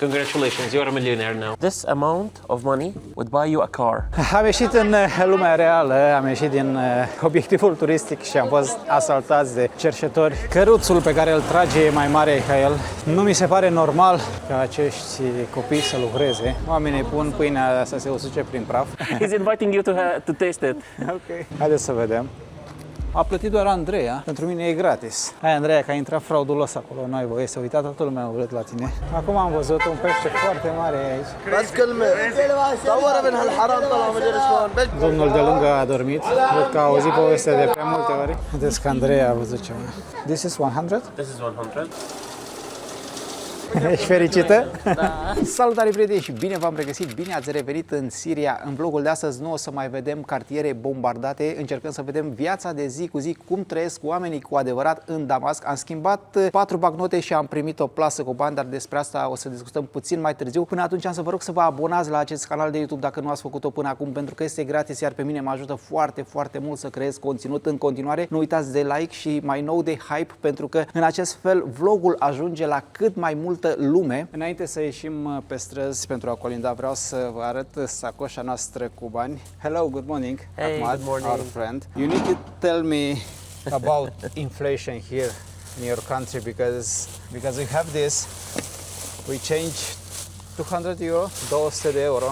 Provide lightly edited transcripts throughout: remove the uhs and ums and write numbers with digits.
Congratulations, you're a millionaire now. This amount of money would buy you a car. Am ieșit în lumea reală, am ieșit din obiectivul turistic și am fost asaltați de cerșetori. Căruțul pe care îl trage e mai mare ca el. Nu mi se pare normal ca acești copii să lucreze. Oamenii pun pâinea să se usuce prin praf. He's inviting you to taste it. Ok. Haideți să vedem. A plătit doar Andreea, pentru mine e gratis. Hai, Andreea, că a intrat fraudulos acolo, n-ai voie să uita, toată lumea a urât la tine. Acum am văzut un pește foarte mare aici. Domnul de lângă a dormit, văd că a auzit povestea de prea multe ori. Vedeți că Andreea a văzut ceva. This is 100? This is 100. Ești fericită? Da. Salutare, prieteni, și bine v-am regăsit, bine ați revenit în Siria. În vlogul de astăzi nu o să mai vedem cartiere bombardate, încercăm să vedem viața de zi cu zi, cum trăiesc oamenii cu adevărat în Damasc. Am schimbat 4 bancnote și am primit o plasă cu bani, dar despre asta o să discutăm puțin mai târziu. Până atunci am să vă rog să vă abonați la acest canal de YouTube dacă nu ați făcut-o până acum, pentru că este gratis, iar pe mine mă ajută foarte, foarte mult să creez conținut în continuare. Nu uitați de like și mai nou de hype, pentru că în acest fel vlogul ajunge la cât mai multă lume. Înainte să ieșim pe străzi pentru a colinda, vreau să vă arăt sacoșa noastră cu bani. Hello, good morning. Hey, Ahmad, good morning. our friend. You need to tell me about inflation here in your country because we have this. We change 200 euro, 200 de euro.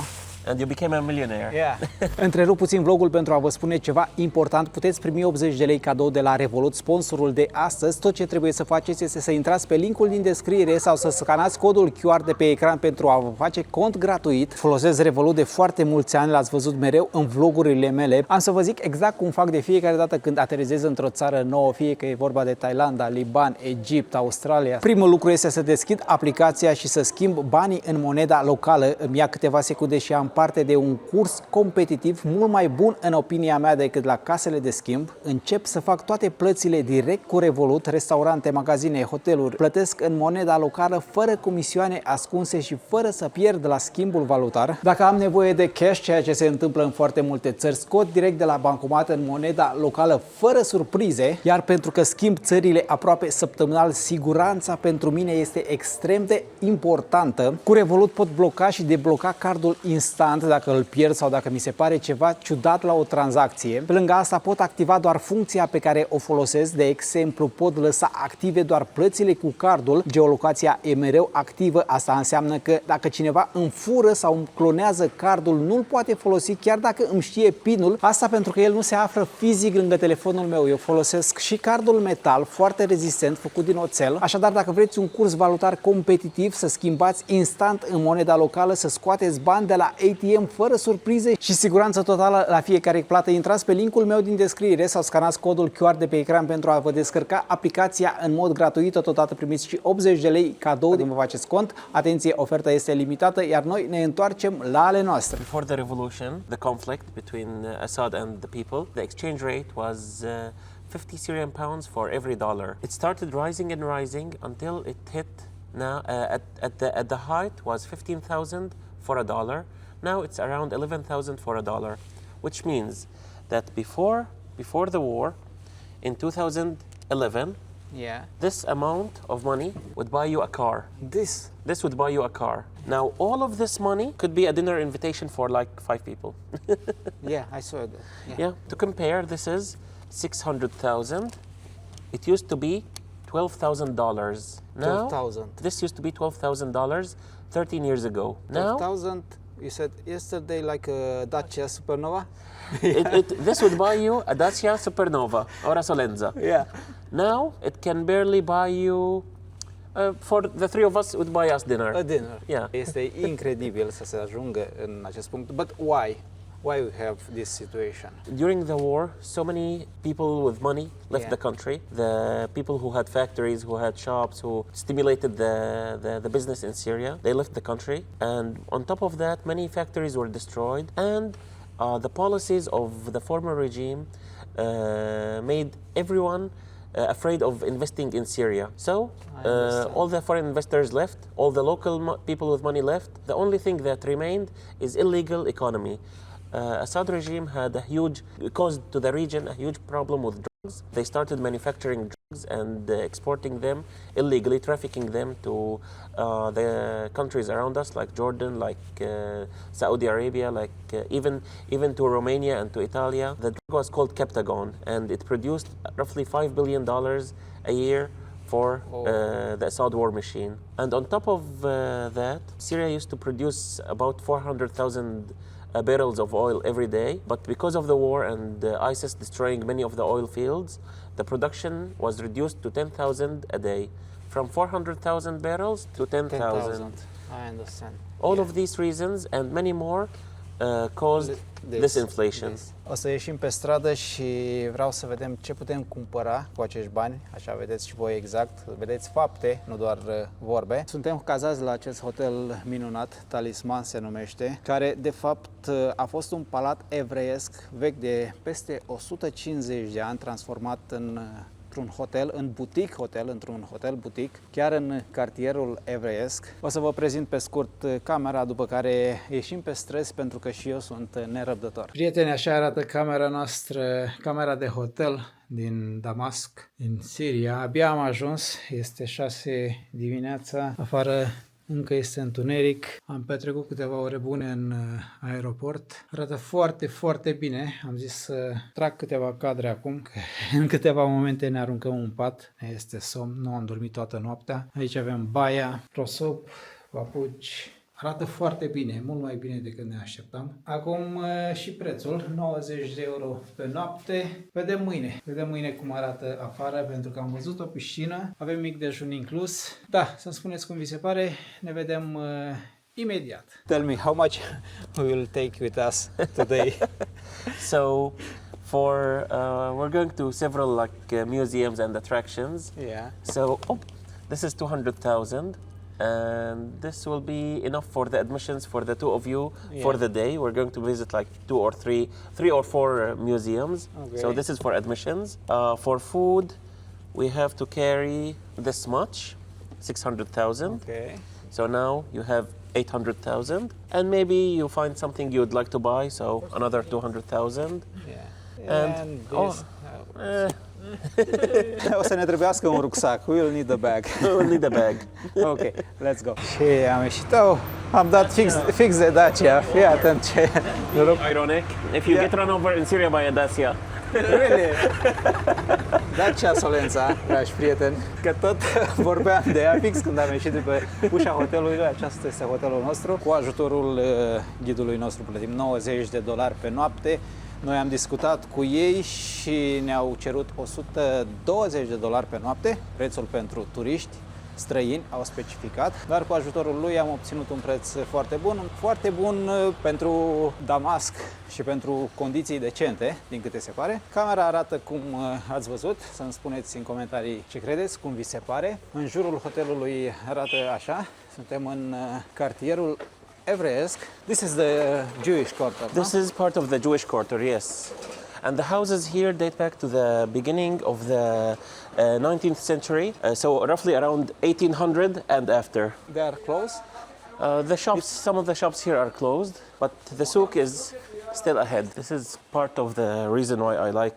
And you became a millionaire. Yeah. Întrerup puțin vlogul pentru a vă spune ceva important. Puteți primi 80 de lei cadou de la Revolut, sponsorul de astăzi. Tot ce trebuie să faceți este să intrați pe linkul din descriere sau să scanați codul QR de pe ecran pentru a vă face cont gratuit. Folosesc Revolut de foarte mulți ani, l-ați văzut mereu în vlogurile mele. Am să vă zic exact cum fac de fiecare dată când aterizez într-o țară nouă, fie că e vorba de Thailanda, Liban, Egipt, Australia. Primul lucru este să deschid aplicația și să schimb banii în moneda locală. Îmi ia câteva secunde și am parte de un curs competitiv mult mai bun în opinia mea decât la casele de schimb. Încep să fac toate plățile direct cu Revolut, restaurante, magazine, hoteluri. Plătesc în moneda locală fără comisioane ascunse și fără să pierd la schimbul valutar. Dacă am nevoie de cash, ceea ce se întâmplă în foarte multe țări, scot direct de la bancomat în moneda locală fără surprize, iar pentru că schimb țările aproape săptămânal, siguranța pentru mine este extrem de importantă. Cu Revolut pot bloca și debloca cardul instant dacă îl pierd sau dacă mi se pare ceva ciudat la o tranzacție. Pe lângă asta pot activa doar funcția pe care o folosesc, de exemplu pot lăsa active doar plățile cu cardul. Geolocația e mereu activă, asta înseamnă că dacă cineva îmi fură sau îmi clonează cardul, nu-l poate folosi chiar dacă îmi știe PIN-ul. Asta pentru că el nu se află fizic lângă telefonul meu. Eu folosesc și cardul metal, foarte rezistent, făcut din oțel. Așadar, dacă vreți un curs valutar competitiv, să schimbați instant în moneda locală, să scoateți bani de la ATM fără surprize și siguranță totală la fiecare plată, intrați pe linkul meu din descriere sau scanați codul QR de pe ecran pentru a vă descărca aplicația în mod gratuit. Totodată primiți și 80 de lei cadou când vă faceți cont. Atenție, oferta este limitată, iar noi ne întoarcem la ale noastre. Before the revolution, the conflict between Assad and the people, the exchange rate was 50 Syrian pounds for every dollar. It started rising and rising until it hit now at the height was 15,000 for a dollar. Now it's around 11,000 for a dollar, which means that before the war, in 2011, this amount of money would buy you a car. This would buy you a car. Now all of this money could be a dinner invitation for like 5 people. Yeah, I saw that. Yeah. To compare, this is 600,000. It used to be $12,000. Now 12,000. this used to be $12,000 13 years ago. Now 12,000. You said yesterday like a Dacia Supernova? this would buy you a Dacia Supernova or a Solenza. Yeah. Now it can barely buy you, for the three of us, it would buy us dinner. A dinner. Yeah. Este incredibil să se ajungă în acest punct. But why? Why we have this situation? During the war, so many people with money left Yeah. the country. The people who had factories, who had shops, who stimulated the business in Syria, they left the country. And on top of that, many factories were destroyed. And the policies of the former regime made everyone afraid of investing in Syria. So all the foreign investors left, all the local people with money left. The only thing that remained is illegal economy. Assad regime had caused to the region a huge problem with drugs. They started manufacturing drugs and exporting them illegally, trafficking them to the countries around us, like Jordan, like Saudi Arabia, like even to Romania and to Italia. The drug was called Captagon, and it produced roughly $5 billion a year for the Assad war machine. And on top of that, Syria used to produce about 400,000 barrels of oil every day. But because of the war and ISIS destroying many of the oil fields, the production was reduced to 10,000 a day. From 400,000 barrels to 10,000. I understand. All of these reasons and many more caused this inflation. O să ieșim pe stradă și vreau să vedem ce putem cumpăra cu acești bani, așa vedeți și voi exact, vedeți fapte, nu doar vorbe. Suntem cazați la acest hotel minunat, Talisman se numește, care de fapt a fost un palat evreiesc vechi de peste 150 de ani, transformat într-un hotel butic, chiar în cartierul evreiesc. O să vă prezint pe scurt camera, după care ieșim pe străzi pentru că și eu sunt nerăbdător. Prieteni, așa arată camera noastră, camera de hotel din Damasc, din Siria. Abia am ajuns, este 6 dimineața, afară încă este întuneric. Am petrecut câteva ore bune în aeroport. Arată foarte, foarte bine. Am zis să trag câteva cadre acum, că în câteva momente ne aruncăm în pat. Ne este somn, nu am dormit toată noaptea. Aici avem baia, prosop, papuci. Arată foarte bine, mult mai bine decât ne așteptam. Acum și prețul, 90 de euro pe noapte. Vedem mâine cum arată afară, pentru că am văzut o piscină, avem mic dejun inclus. Da, să-mi spuneți cum vi se pare, ne vedem imediat. Tell me, how much we will take with us today? So we're going to several museums and attractions. Yeah. So this is 200,000. And this will be enough for the admissions for the two of you for the day. We're going to visit like three or four museums. Okay. So this is for admissions. For food, we have to carry this much, 600,000. Okay. So now you have 800,000, and maybe you find something you'd like to buy. So another 200,000. Yeah. And this. Oh, O să ne trebuiască un rucsac. We'll need a bag. We'll need a bag. Ok, let's go. Și am ieșit, am dat fix de Dacia. Fii atent ce noroc. Ironic. If you get run over in Syria by a Dacia. Really? Dacia Solența, dragi prieteni, că tot vorbeam de ea fix când am ieșit de pe ușa hotelului. Acesta este hotelul nostru. Cu ajutorul ghidului nostru plătim $90 pe noapte. Noi am discutat cu ei și ne-au cerut $120 pe noapte, prețul pentru turiști străini, au specificat, dar cu ajutorul lui am obținut un preț foarte bun pentru Damasc și pentru condiții decente, din câte se pare. Camera arată cum ați văzut, să-mi spuneți în comentarii ce credeți, cum vi se pare. În jurul hotelului arată așa, suntem în cartierul evreiesc. This is the Jewish quarter. This is part of the Jewish quarter, yes. And the houses here date back to the beginning of the 19th century, so roughly around 1800 and after. They are closed? Some of the shops here are closed, but the souk is still ahead. This is part of the reason why I like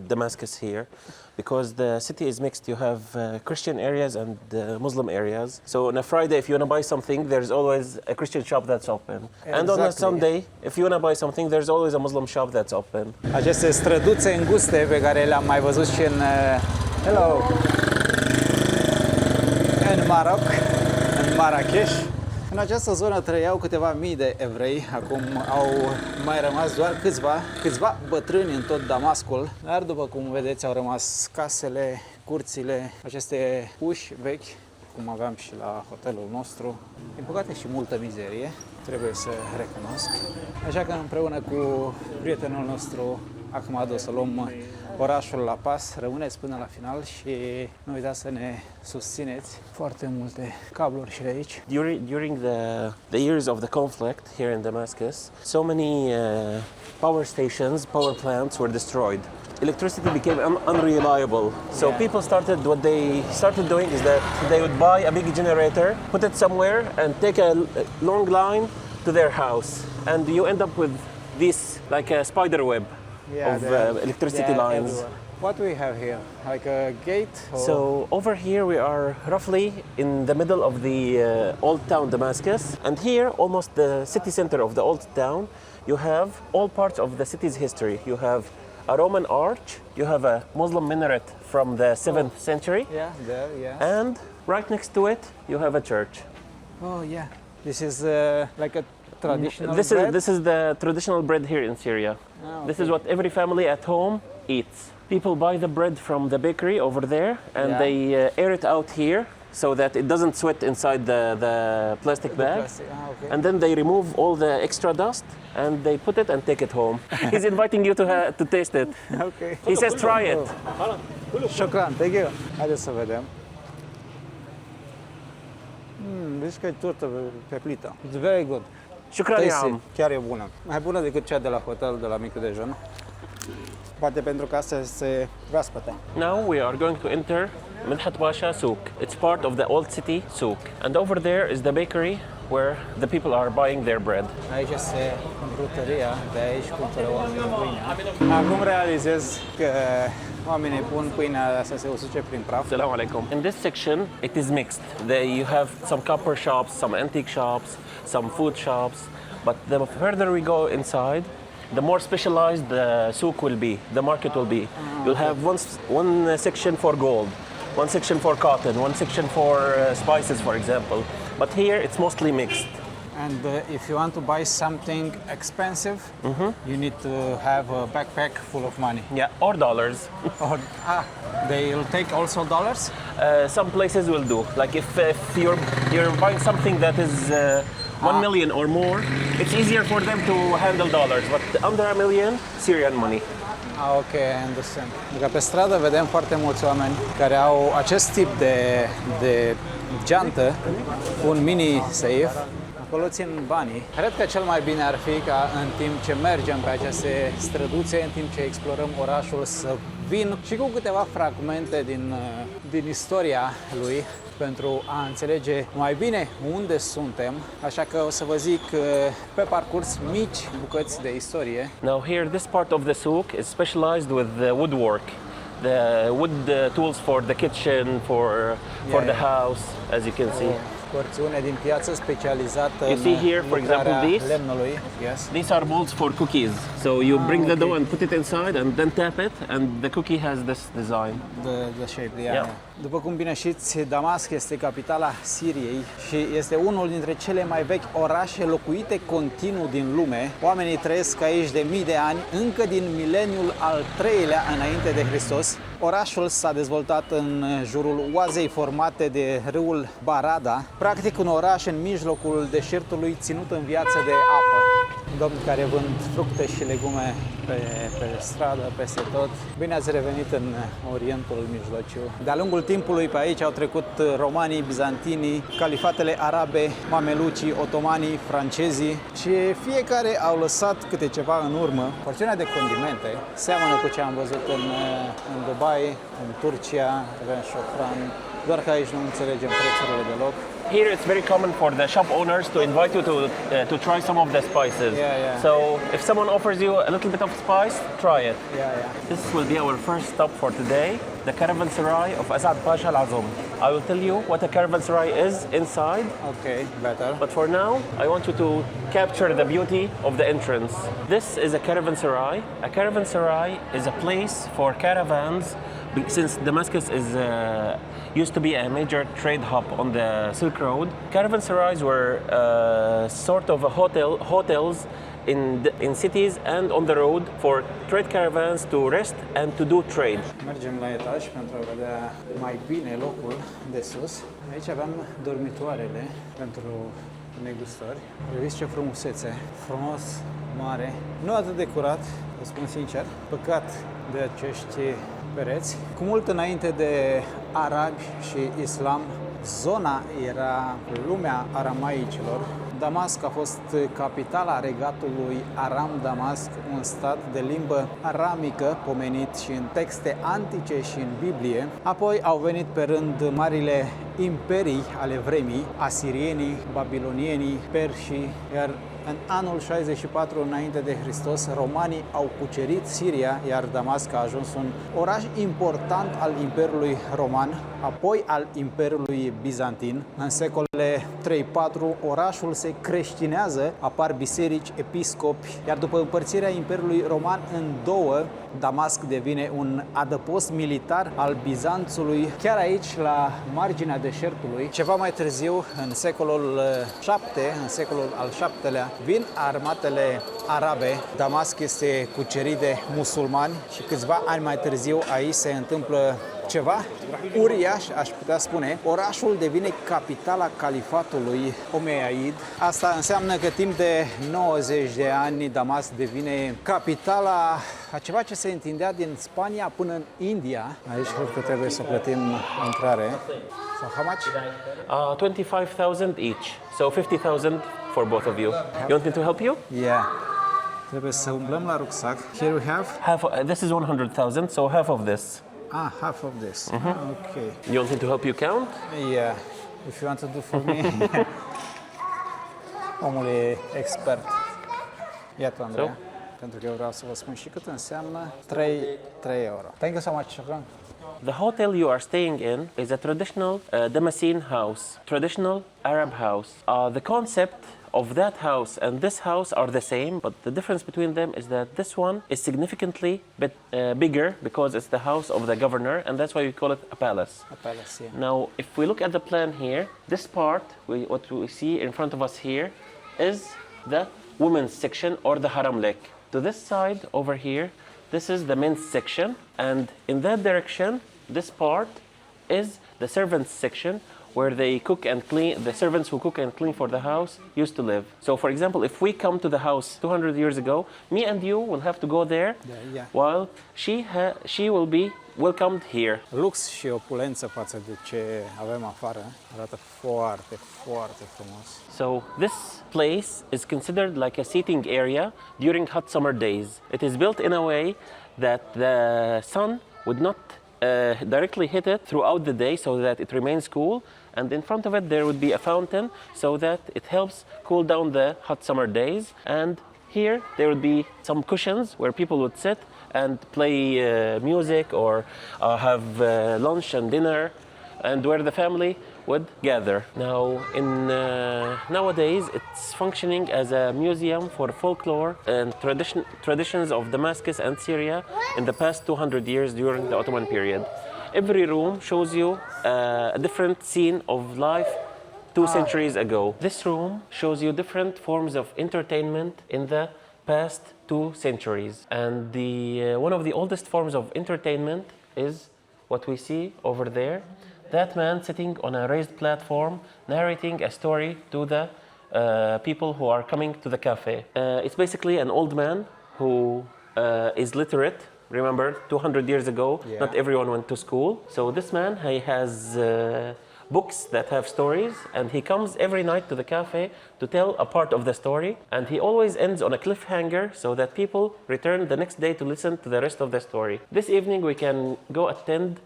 Damascus here, because the city is mixed. You have Christian areas and Muslim areas. So on a Friday, if you want to buy something, there's always a Christian shop that's open. Exactly. And on a Sunday, if you want to buy something, there's always a Muslim shop that's open. Aceste străduțe înguste pe care le-am mai văzut și în Maroc, în Marrakesh. În această zonă trăiau câteva mii de evrei, acum au mai rămas doar câțiva bătrâni în tot Damascul, dar după cum vedeți au rămas casele, curțile, aceste uși vechi, cum aveam și la hotelul nostru. Din păcate și multă mizerie, trebuie să recunosc. Așa că împreună cu prietenul nostru Ahmad o să luăm orașul la pas. Rămâneți până la final și nu uitați să ne susțineți. Foarte multe cabluri și de aici. During the years of the conflict here in Damascus, so many power stations, power plants were destroyed. Electricity became unreliable. So people what they started doing is that they would buy a big generator, put it somewhere and take a long line to their house. And you end up with this like a spider web of electricity lines. Everywhere. What do we have here? Like a gate? Or? So over here we are roughly in the middle of the old town Damascus, and here, almost the city center of the old town, you have all parts of the city's history. You have a Roman arch, you have a Muslim minaret from the 7th century, and right next to it you have a church. Oh yeah, this is like a traditional This is the traditional bread here in Syria. Okay. This is what every family at home eats. People buy the bread from the bakery over there, and they air it out here so that it doesn't sweat inside the plastic bag. Okay. And then they remove all the extra dust and they put it and take it home. He's inviting you to taste it. Okay. He says try it. Shukran, thank you. Haideți să vedem. Deci că e turtă pe plită. It's very good. Shukran ya am. Chiar e bună. Mai bună decât cea de la hotel, de la micul dejun. Poate pentru că astea se proaspătă. Now we are going to enter Midhat Pasha Souk. It's part of the old city souk. And over there is the bakery where the people are buying their bread. Aici este brutăria, de aici cumpără oamenii pâinea. Acum realizez că oamenii pun pâinea să se usuce prin praf. Assalamu alaikum. In this section, it is mixed. You have some copper shops, some antique shops, some food shops. But the further we go inside, the more specialized the souk will be, the market will be. You'll have one section for gold, one section for cotton, one section for spices, for example. But here it's mostly mixed. And if you want to buy something expensive, you need to have a backpack full of money. Yeah, or dollars. Or, they'll take also dollars? Some places will do. Like if you're buying something that is 1 million or more, it's easier for them to handle dollars. But under a million, Syrian money. Ok, I understand. Că pe stradă vedem foarte mulți oameni care au acest tip de geantă, un mini safe. Acolo țin banii. Cred că cel mai bine ar fi ca în timp ce mergem pe aceste străduțe, în timp ce explorăm orașul, să vin și cu câteva fragmente din istoria lui pentru a înțelege mai bine unde suntem, așa că o să vă zic pe parcurs mici bucăți de istorie. Now here, this part of the souk is specialized with the woodwork, the wood tools for the kitchen, for the house, as you can see. Porțiune din piață specializată You see here, for example, lemnului. Yes. These are molds for cookies. So you bring the dough and put it inside and then tap it, and the cookie has this design. The shape, yeah. După cum bine știți, Damasc este capitala Siriei și este unul dintre cele mai vechi orașe locuite continuu din lume. Oamenii trăiesc aici de mii de ani, încă din mileniul al III-lea înainte de Hristos. Orașul s-a dezvoltat în jurul oazei formate de râul Barada, practic un oraș în mijlocul deșertului ținut în viață de apă. Domni care vând fructe și legume pe stradă, peste tot. Bine ați revenit în Orientul Mijlociu. De-a lungul timpului pe aici au trecut romanii, bizantinii, califatele arabe, mamelucii, otomanii, francezii și fiecare au lăsat câte ceva în urmă. Porțiunea de condimente seamănă cu ce am văzut în Dubai, în Turcia, avem șofran, doar că aici nu înțelegem prețurile deloc. Here it's very common for the shop owners to invite you to try some of the spices. Yeah. So if someone offers you a little bit of spice, try it. Yeah. This will be our first stop for today, the caravanserai of Asad Pasha Al Azum. I will tell you what a caravanserai is inside. Okay, better. But for now, I want you to capture the beauty of the entrance. This is a caravanserai. A caravanserai is a place for caravans. Since Damascus used to be a major trade hub on the Silk Road, caravanserais were sort of hotels in cities and on the road for trade caravans to rest and to do trade. Mergem la etaj pentru a vedea mai bine locul de sus. Aici avem dormitoarele pentru negustori. Vedeți ce frumusețe, frumos, mare, nu atât de curat, vă spun sincer, păcat de acești pereți. Cu mult înainte de arabi și islam, zona era lumea aramaicilor. Damasc a fost capitala regatului Aram Damasc, un stat de limbă aramică pomenit și în texte antice și în Biblie. Apoi au venit pe rând marile imperii ale vremii, asirienii, babilonienii, perșii, iar în anul 64 înainte de Hristos, romanii au cucerit Siria, iar Damasc a ajuns un oraș important al Imperiului Roman, apoi al Imperiului Bizantin. În secolele 3-4, orașul se creștinează, apar biserici, episcopi, iar după împărțirea Imperiului Roman în două, Damasc devine un adăpost militar al Bizanțului, chiar aici, la marginea deșertului. Ceva mai târziu, în secolul 7, în secolul al VII-lea, vin armatele arabe. Damasc este cucerit de musulmani și câțiva ani mai târziu aici se întâmplă ceva uriaș, aș putea spune. Orașul devine capitala califatului Omeyyad. Asta înseamnă că timp de 90 de ani Damasc devine capitala a ceva ce se întindea din Spania până în India. Aici cred că trebuie să plătim intrare. So how much? 25,000 each, so 50,000 for both of you. You want me to help you? Yeah. Trebuie să umblăm la rucsac. Here we have This is 100,000, so half of this. half of this. Okay. You want me to help you count? Yeah. If you want to do for me. Omul e expert. Iată, Andreea, pentru că eu vreau să vă spun și cât înseamnă 3 euro. Thank you so much, Shukran. The hotel you are staying in is a traditional Damascene house, traditional Arab house. The concept of that house and this house are the same, but the difference between them is that this one is significantly bigger because it's the house of the governor, and that's why we call it a palace. A palace, yeah. Now, if we look at the plan here, this part, what we see in front of us here, is the women's section or the haram lake. To this side over here, this is the men's section, and in that direction, this part is the servants section, where they cook and clean, the servants who cook and clean for the house used to live. So for example, if we come to the house 200 years ago, me and you will have to go there, Yeah. while she will be welcomed here. Lux și opulență față de ce avem afară. Arată foarte, foarte frumos. So this place is considered like a seating area during hot summer days. It is built in a way that the sun would not directly hit it throughout the day so that it remains cool, and in front of it there would be a fountain so that it helps cool down the hot summer days. And here there would be some cushions where people would sit and play music or have lunch and dinner, and where the family would gather. Now, nowadays, it's functioning as a museum for folklore and traditions of Damascus and Syria in the past 200 years during the Ottoman period. Every room shows you a different scene of life 2 centuries ago. This room shows you different forms of entertainment in the past 2 centuries. And one of the oldest forms of entertainment is what we see over there. That man sitting on a raised platform narrating a story to the people who are coming to the cafe. It's basically an old man who is literate. Remember, 200 years ago, not everyone went to school. So this man, he has books that have stories, and he comes every night to the cafe to tell a part of the story, and he always ends on a cliffhanger so that people return the next day to listen to the rest of the story. This evening we can go attend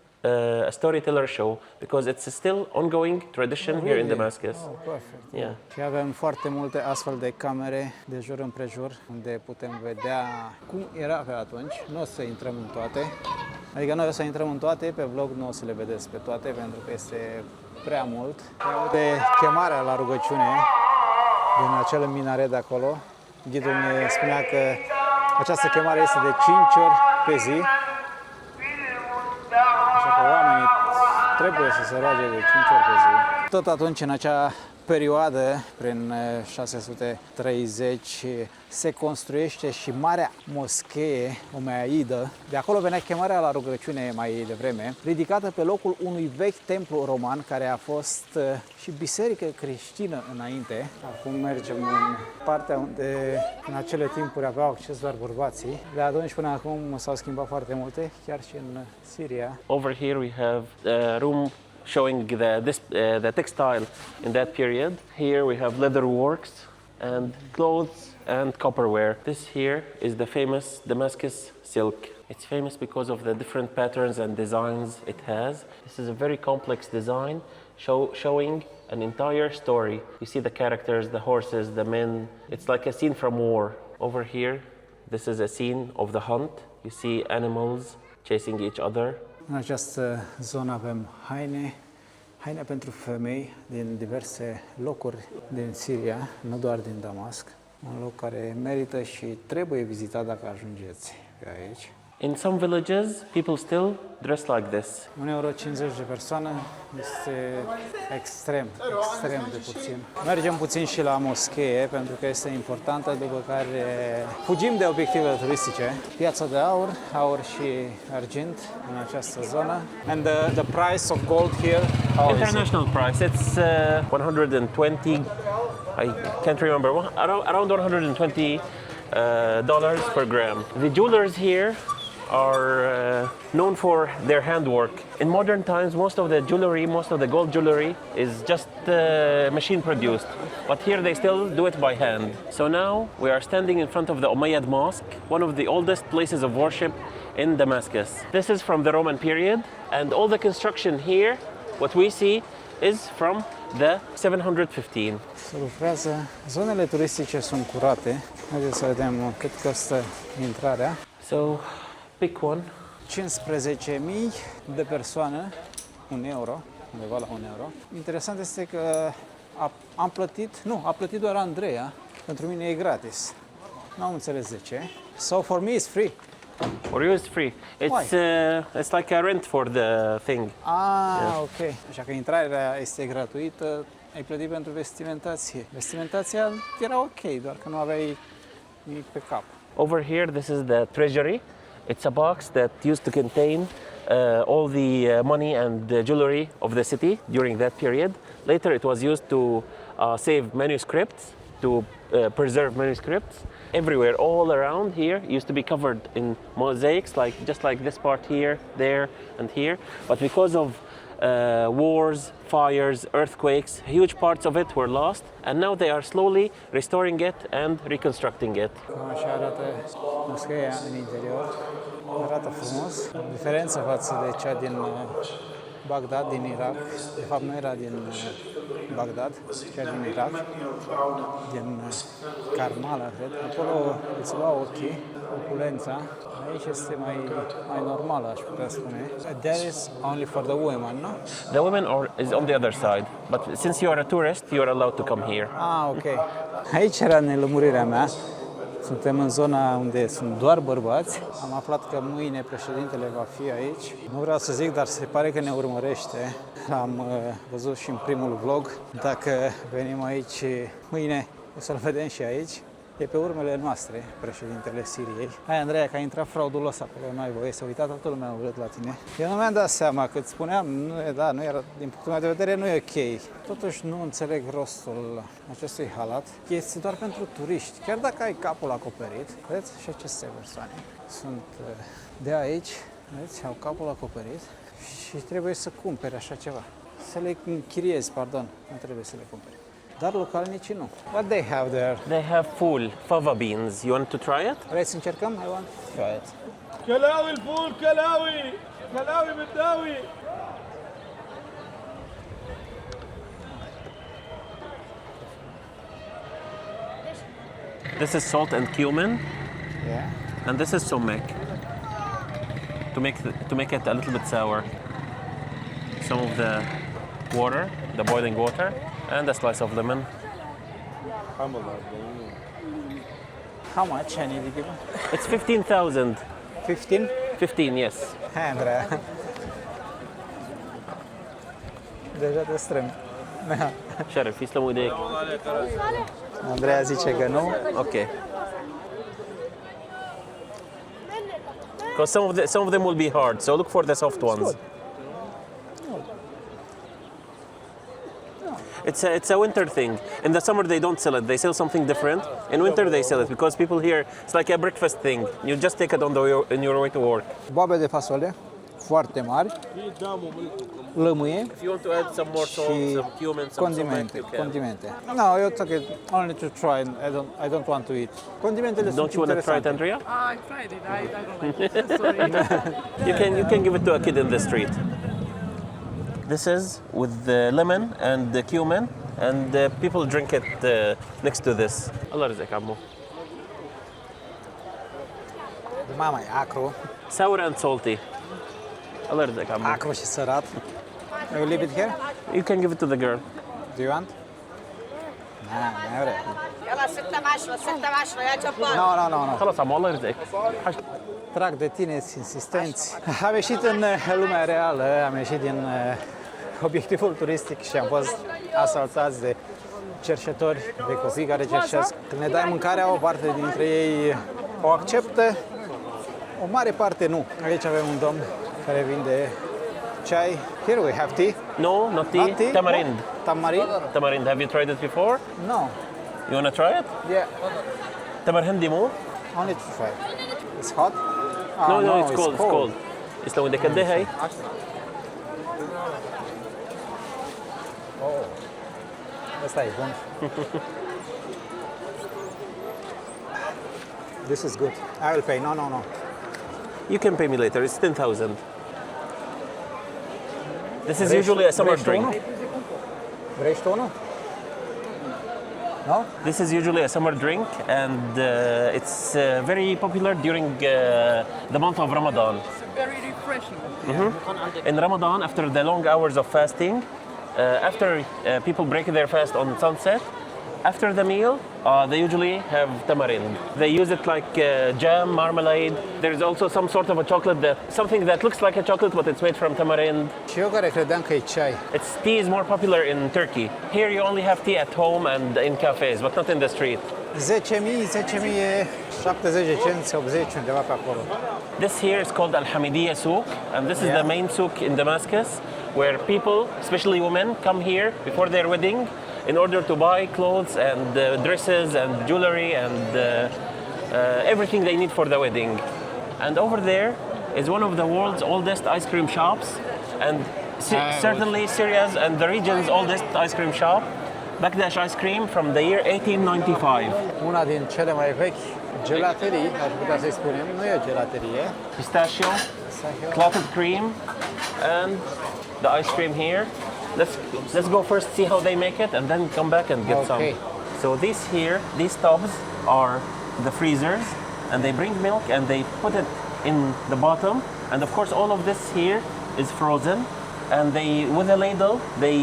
a storyteller show because it's a still ongoing tradition here in Damascus. Oh, perfect. Yeah. Și avem foarte multe astfel de camere de jur împrejur unde putem vedea cum era pe atunci. Nu o să intrăm în toate. Adică noi o să intrăm în toate, pe vlog nu o să le vedeți pe toate pentru că este prea mult. De chemarea la rugăciune din acel minaret de acolo. Ghidul ne spunea că această chemare este de 5 ori pe zi. Așa că oamenii trebuie să se roage de 5 ori pe zi. Tot atunci, în acea perioadă, prin 630, se construiește și Marea Moschee Omeyyadă. De acolo venea chemarea la rugăciune mai devreme, ridicată pe locul unui vechi templu roman, care a fost și biserică creștină înainte. Acum mergem în partea unde în acele timpuri aveau acces doar bărbații. De atunci până acum s-au schimbat foarte multe, chiar și în Siria. Over here we have a room showing the textile in that period. Here we have leather works and clothes and copperware. This here is the famous Damascus silk. It's famous because of the different patterns and designs it has. This is a very complex design, showing an entire story. You see the characters, the horses, the men. It's like a scene from war. Over here, this is a scene of the hunt. You see animals chasing each other. În această zonă avem haine pentru femei din diverse locuri din Siria, nu doar din Damasc. Un loc care merită și trebuie vizitat dacă ajungeți pe aici. In some villages, people still dress like this. 1,50 euro de persoană este extrem de puțin. Mergem puțin și la moschee pentru că este importantă, după care fugim de obiectivele turistice. Piața de aur și argint în această zonă. And the price of gold here, how is it? International price, it's 120, I can't remember, around 120 dollars per gram. The jewelers here are known for their handwork. In modern times, most of the gold jewelry is just machine produced. But here they still do it by hand. So now we are standing in front of the Umayyad Mosque, one of the oldest places of worship in Damascus. This is from the Roman period, and all the construction here, what we see, is from the 715. Se lucrează. Zonele turistice sunt curate. Haideți să vedem cât costă intrarea. So, pick one. 15.000 de persoană, 1 euro, undeva la 1 euro. Interesant este că a plătit doar Andreea, pentru mine e gratis. N-am înțeles de ce. So for me it's free. For you it's free. It's like a rent for the thing. Ok. Așa că intrarea este gratuită, ai plătit pentru vestimentație. Vestimentația era ok, doar că nu aveai nimic pe cap. Over here, this is the treasury. It's a box that used to contain all the money and the jewelry of the city during that period. Later, it was used to save manuscripts, to preserve manuscripts. Everywhere, all around here, used to be covered in mosaics, just like this part here, there, and here. But because of wars, fires, earthquakes, huge parts of it were lost, and now they are slowly restoring it and reconstructing it. Cam așa arată moscheea în interior. Arată frumos. Diferența față de cea din Bagdad, din Irak. De fapt, nu era din Bagdad, cea din Irak, din Karmala, cred. Acolo îți lua ochii, opulența. Aici este mai normală, aș putea spune. That is only for the women, no? The women is on the other side, but since you are a tourist, you are allowed to come here. Ok. Aici era nelămurirea mea. Suntem în zona unde sunt doar bărbați. Am aflat că mâine președintele va fi aici. Nu vreau să zic, dar se pare că ne urmărește. L-am văzut și în primul vlog. Dacă venim aici mâine, o să-l vedem și aici. E pe urmele noastre, președintele Siriei. Hai, Andreea, că a intrat fraudulos acolo, nu ai voie să uita, toată lumea urât la tine. Eu nu mi-am dat seama, că îți spuneam, nu era, din punctul meu de vedere, nu e ok. Totuși nu înțeleg rostul acestui halat. Este doar pentru turiști, chiar dacă ai capul acoperit. Vedeți? Și aceste persoane sunt de aici, vedeți, au capul acoperit și trebuie să cumpere așa ceva. Să le închiriezi, pardon, nu trebuie să le cumperi. Dar localnicii nu. What they have there? They have full fava beans. You want to try it? Vrei să încercăm? I want to try it. كلاوي الفول كلاوي كلاوي بالداوي. This is salt and cumin, Yeah. and this is sumac to make it a little bit sour. Some of the water, the boiling water, and a slice of lemon. How much I need to give? It's 15,000. 15? 15, yes. Hai, Andreea. Deja te strâng. Sharif, يسلموا ايديك. Andreea zice că nu. Okay. Because some of them will be hard, so look for the soft ones. It's a winter thing. In the summer they don't sell it. They sell something different. In winter they sell it because people here, it's like a breakfast thing. You just take it in your way to work. Boabe de fasole, foarte mari, lămâie If you want to add some more salt, și some cumin, some condimente. sumac, you can. Condimente. No, it's okay. Only to try. I don't want to eat. Condimentele sunt Don't you want to try it, interesante. Andrea? I tried it. I don't like it. Sorry. You can give it to a kid in the street. This is with the lemon and the cumin, and people drink it next to this. الله يرزقك عمو. Mama, e acru. Sour and salty. الله يرزقك عمو. Acru și sărat. I will leave it here. You can give it to the girl. Do you want? Nu vreau. يلا 6 10 يا جبار. No. خلاص عمو الله يرزقك. Trag de tine, insistenți. Am ieșit în lumea reală, am ieșit din obiectivul turistic și am fost asaltați de cerșetori, de copii care cerșesc. Când ne dai mâncarea, o parte dintre ei o acceptă, o mare parte nu. Aici avem un domn care vinde ceai. Here we have tea. No, not tea. Not tea? Tamarind. No? Tamarind? Tamarind. Have you tried it before? No. You wanna try it? Yeah. Tamarindi مو؟ Only to try. It's hot? No, it's cold. It's cold. يسلموا ايدك قد ايه هي؟ Asta e bun. This is good. I will pay. No. You can pay me later. It's 10,000. This is usually a summer drink. Vrei și tu unul? No? This is usually a summer drink, and it's very popular during the month of Ramadan. Very refreshing. In Ramadan, after the long hours of fasting, after people break their fast on sunset, after the meal, they usually have tamarind. They use it like jam, marmalade. There's also some sort of a chocolate, something that looks like a chocolate, but it's made from tamarind. Și eu care credeam că e ceai. Tea is more popular in Turkey. Here you only have tea at home and in cafes, but not in the street. 10.000 e 70 de cenți, 80 undeva pe acolo. This here is called Al-Hamidiyya Souk, and this is the main souk in Damascus, where people, especially women, come here before their wedding in order to buy clothes and dresses and jewelry and everything they need for the wedding. And over there is one of the world's oldest ice cream shops, and certainly Syria's and the region's oldest ice cream shop, Bakdash Ice Cream from the year 1895. Una din cele mai vechi gelaterii, aș putea să-i spunem, nu e o gelaterie. Pistachio, clotted cream, and the ice cream here. Let's go first see how they make it and then come back and get some. So these tubs are the freezers, and they bring milk and they put it in the bottom, and of course all of this here is frozen, and with a ladle they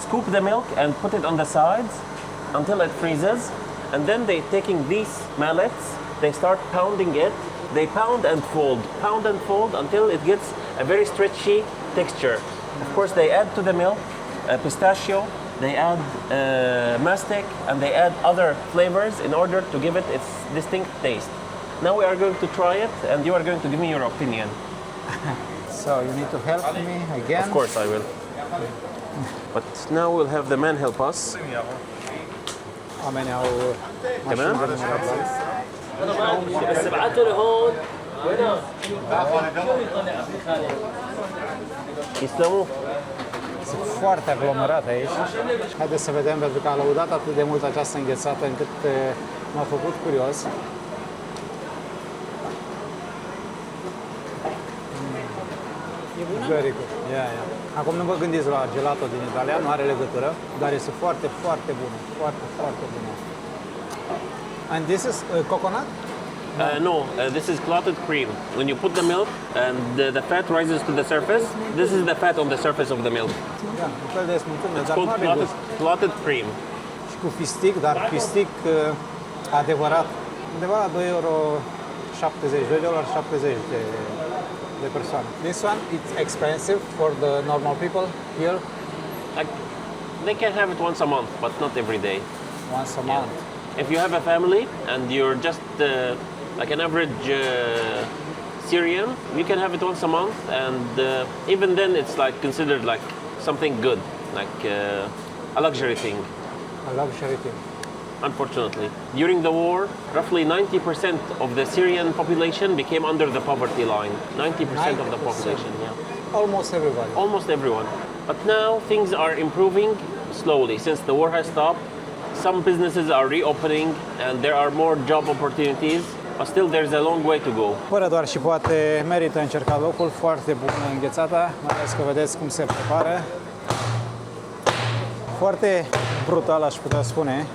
scoop the milk and put it on the sides until it freezes, and then they taking these mallets, they start pounding it. They pound and fold until it gets a very stretchy texture. Of course, they add to the milk pistachio, they add mastic, and they add other flavors in order to give it its distinct taste. Now we are going to try it, and you are going to give me your opinion. So you need to help me again. Of course I will. But now we'll have the man help us. Oamenii au تمام؟ mașini de numărat. بس ابعتوا لهون. يسلموا. Sunt foarte aglomerat aici. Haideți să vedem, pentru că a lăudat atât de mult această înghețată încât m-a făcut curios. Very good. Yeah. Acum nu vă gândiți la gelato din Italia, nu are legătură, dar este foarte, foarte bună. Foarte, foarte bună. And this is coconut? No, this is clotted cream. When you put the milk and the fat rises to the surface, this is the fat on the surface of the milk. Da, un fel de smântână, It's dar nu called are gust. clotted cream. Și cu fistic, dar fistic adevărat. Undeva la 2,70 euro, 2,70 de persoană. This one, it's expensive for the normal people here, They can have it once a month, but not every day. once a month. If you have a family and you're just like an average Syrian, you can have it once a month, and even then it's like considered like something good, like a luxury thing. A luxury thing. Unfortunately, during the war, roughly 90% of the Syrian population became under the poverty line. 90% of the 90%. population, yeah. Almost everybody. Almost everyone. But now things are improving slowly. Since the war has stopped, some businesses are reopening and there are more job opportunities. but still there's a long way to go. Fără doar și poate merită încercat locul, foarte bună înghețata, mai ales că vedeți cum se prepară. Foarte brutal, aș putea spune.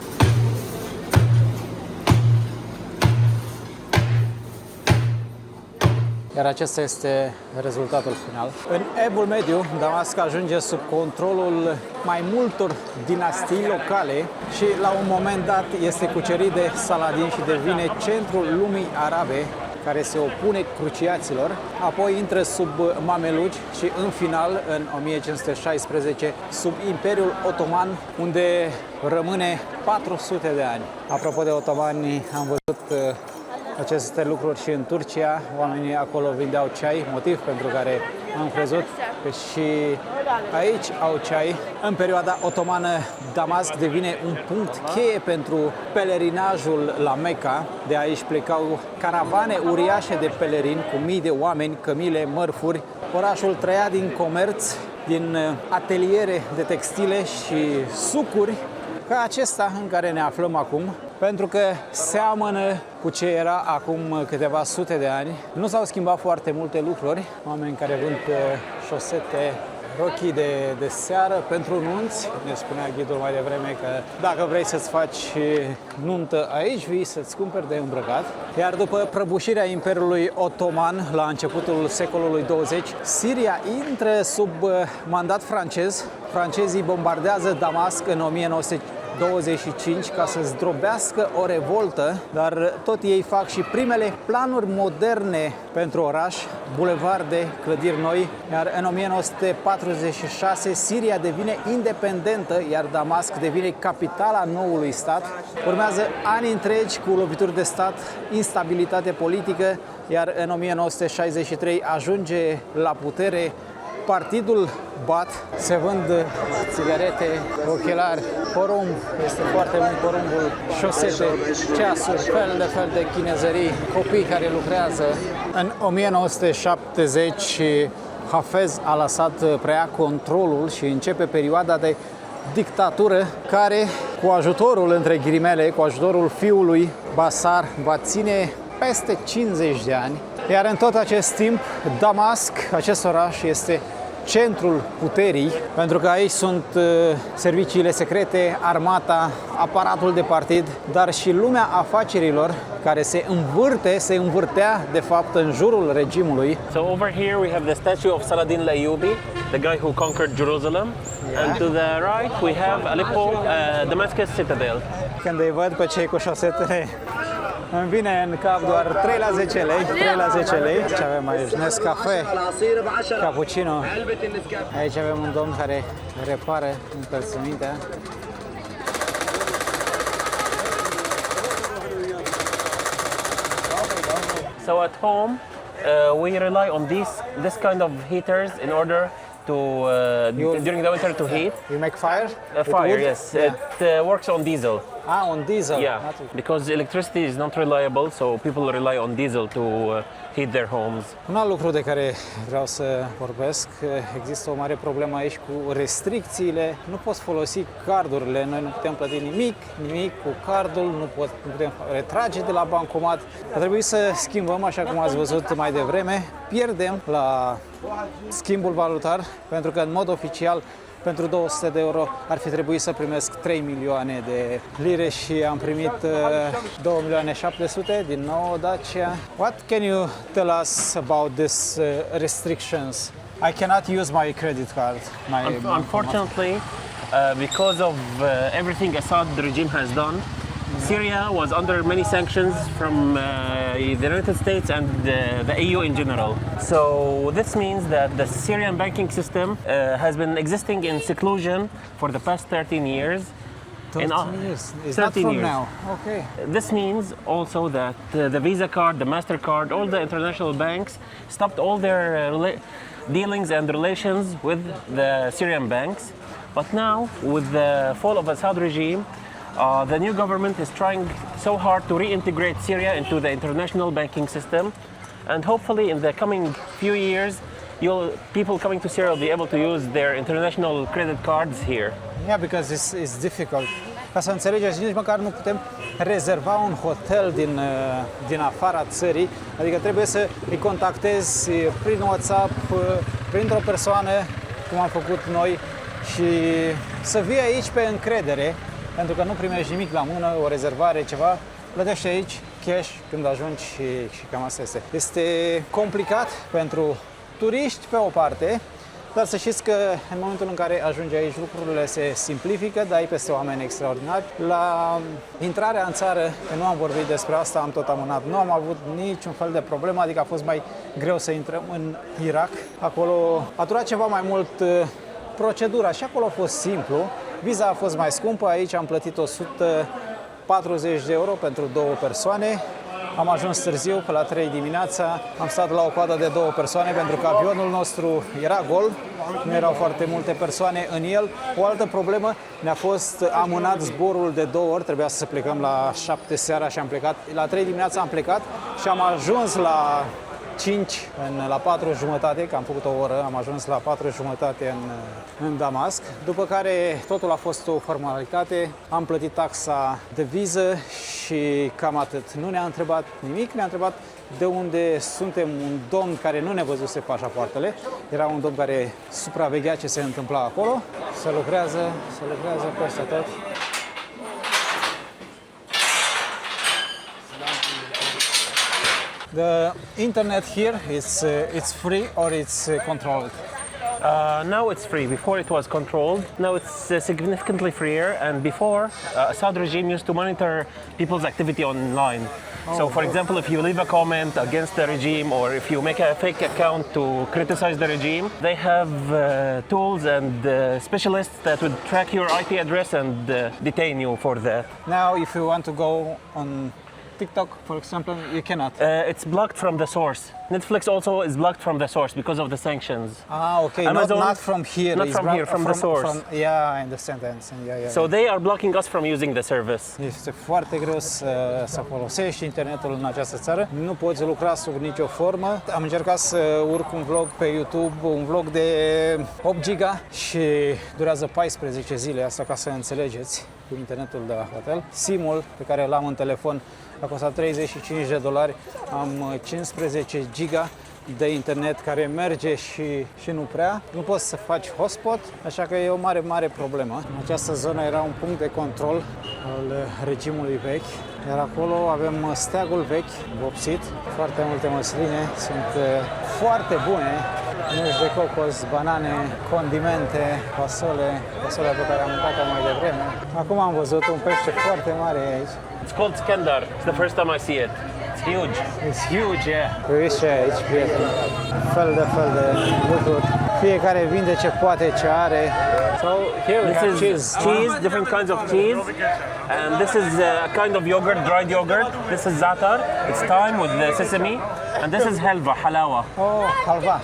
Iar acesta este rezultatul final. În Evul Mediu, Damasc ajunge sub controlul mai multor dinastii locale și la un moment dat este cucerit de Saladin și devine centrul lumii arabe care se opune cruciaților, apoi intră sub mameluci și în final, în 1516, sub Imperiul Otoman, unde rămâne 400 de ani. Apropo de otomani, am văzut aceste lucruri și în Turcia, oamenii acolo vindeau ceai, motiv pentru care am crezut că și aici au ceai. În perioada otomană, Damasc devine un punct cheie pentru pelerinajul la Mecca. De aici plecau caravane uriașe de pelerini cu mii de oameni, cămile, mărfuri. Orașul trăia din comerț, din ateliere de textile și sucuri, ca acesta în care ne aflăm acum, pentru că seamănă cu ce era acum câteva sute de ani. Nu s-au schimbat foarte multe lucruri. Oameni care vând șosete, rochii de seară pentru nunți. Ne spunea ghidul mai devreme că dacă vrei să-ți faci nuntă aici, vii să-ți cumperi de îmbrăcat. Iar după prăbușirea Imperiului Otoman la începutul secolului 20, Siria intră sub mandat francez. Francezii bombardează Damasc în 1925 ca să zdrobească o revoltă, dar tot ei fac și primele planuri moderne pentru oraș, bulevarde, clădiri noi, iar în 1946 Siria devine independentă, iar Damasc devine capitala noului stat. Urmează ani întregi cu lovituri de stat, instabilitate politică, iar în 1963 ajunge la putere partidul Baath. Se vând țigarete, ochelari, porumb, este foarte mult porumbul, șosete, ceasuri, fel de chinezării, copii care lucrează. În 1970 Hafez al-Assad preia controlul și începe perioada de dictatură care, cu ajutorul, între ghilimele, cu ajutorul fiului Bashar, va ține peste 50 de ani. Iar în tot acest timp, Damasc, acest oraș, este centrul puterii, pentru că aici sunt serviciile secrete, armata, aparatul de partid, dar și lumea afacerilor care se învârtea de fapt în jurul regimului. So over here we have the statue of Saladin al-Ayyubi, the guy who conquered Jerusalem, and to the right we have Aleppo, Damascus citadel. Când îi văd pe cei cu șosetele, îmi vine în cap doar 3 la 10 lei, 3 la 10 lei. Ce avem aici? Nescafe, cappuccino. Aici avem un domn care repară încălțămintea. So at home we rely on this kind of heaters in order to during the winter to heat. You make fire? Fire, wood? yes. Yeah. It works on diesel. On diesel. Yeah, because electricity is not reliable, so people rely on diesel to heat their homes. Un alt lucru de care vreau să vorbesc, există o mare problemă aici cu restricțiile. Nu poți folosi cardurile, noi nu putem plăti nimic cu cardul, nu putem retrage de la bancomat. A trebuit să schimbăm, așa cum ați văzut mai devreme. Pierdem la schimbul valutar, pentru că în mod oficial pentru 200 de euro ar fi trebuit să primesc 3 milioane de lire și am primit 2 milioane 700 din nou Dacia. What can you tell us about this restrictions? I cannot use my credit card. Unfortunately, because of everything Assad regime has done, Syria was under many sanctions from the United States and the EU in general. So this means that the Syrian banking system has been existing in seclusion for the past 13 years. 13 years. It's 13 not from years. now. Okay. This means also that the Visa card, the MasterCard, all the international banks stopped all their dealings and relations with the Syrian banks. But now, with the fall of Assad regime, the new government is trying so hard to reintegrate Syria into the international banking system, and hopefully in the coming few years, people coming to Syria will be able to use their international credit cards here. Yeah, because it's difficult. Ca să înțelegeți, nici măcar nu putem rezerva un hotel din afara țării, adică trebuie să îi contactezi prin WhatsApp, printr-o persoană, cum am făcut noi, și să vii aici pe încredere, pentru că nu primești nimic la mână, o rezervare, ceva, plătești aici cash când ajungi și cam asta este. Este complicat pentru turiști pe o parte, dar să știți că în momentul în care ajungi aici lucrurile se simplifică, dai peste oameni extraordinari. La intrarea în țară, că nu am vorbit despre asta, am tot amânat, nu am avut niciun fel de problemă, adică a fost mai greu să intrăm în Irak. Acolo a durat ceva mai mult procedura și acolo a fost simplu. Viza a fost mai scumpă, aici am plătit 140 de euro pentru 2 persoane. Am ajuns târziu, pe la 3 dimineața, am stat la o coadă de 2 persoane pentru că avionul nostru era gol, nu erau foarte multe persoane în el. O altă problemă, ne-a fost amânat zborul de 2 ori, trebuia să plecăm la 7 seara și am plecat, la 3 dimineața am plecat și am ajuns la 5, la 4 jumătate, că am făcut o oră, am ajuns la 4 jumătate în Damasc, după care totul a fost o formalitate, am plătit taxa de viză și cam atât. Nu ne-a întrebat nimic, ne-a întrebat de unde suntem, un domn care nu ne văzuse pașapoartele, era un domn care supraveghea ce se întâmpla acolo, se lucrează peste tot. The internet here is it's free or it's controlled? Now it's free. Before it was controlled. Now it's significantly freer. And before, Assad regime used to monitor people's activity online. So, for example, if you leave a comment against the regime or if you make a fake account to criticize the regime, they have tools and specialists that would track your IP address and detain you for that. Now, if you want to go on TikTok, for example, you cannot. It's blocked from the source. Netflix also is blocked from the source because of the sanctions. Ah, okay. Amazon, not from here. Not It's from here, from the source. Yeah, I understand. Yeah. So they are blocking us from using the service. Este foarte greu să folosești internetul în această țară. Nu poți lucra sub nicio formă. Am încercat să urc un vlog pe YouTube, un vlog de 8 giga și durează 14 zile, asta ca să înțelegeți, cu internetul de la hotel. SIM-ul pe care l-am în telefon a costat $35. Am 15 giga de internet care merge și nu prea. Nu poți să faci hotspot, așa că e o mare problemă. În această zonă era un punct de control al regimului vechi, iar acolo avem steagul vechi, vopsit, foarte multe măsline, sunt foarte bune, nuci de cocos, banane, condimente, fasolea pe care am mâncat-o mai devreme. Acum am văzut un pește foarte mare aici. It's called Skandar. It's the first time I see it. It's huge. It's huge, yeah. Uite și aici, prieteni, fel de lucruri. Fiecare vinde ce poate, ce are. So here we have cheese. Different kinds of cheese. And this is a kind of yogurt, dried yogurt. This is za'atar. It's thyme with the sesame. And this is halva, halawa. Oh, halva.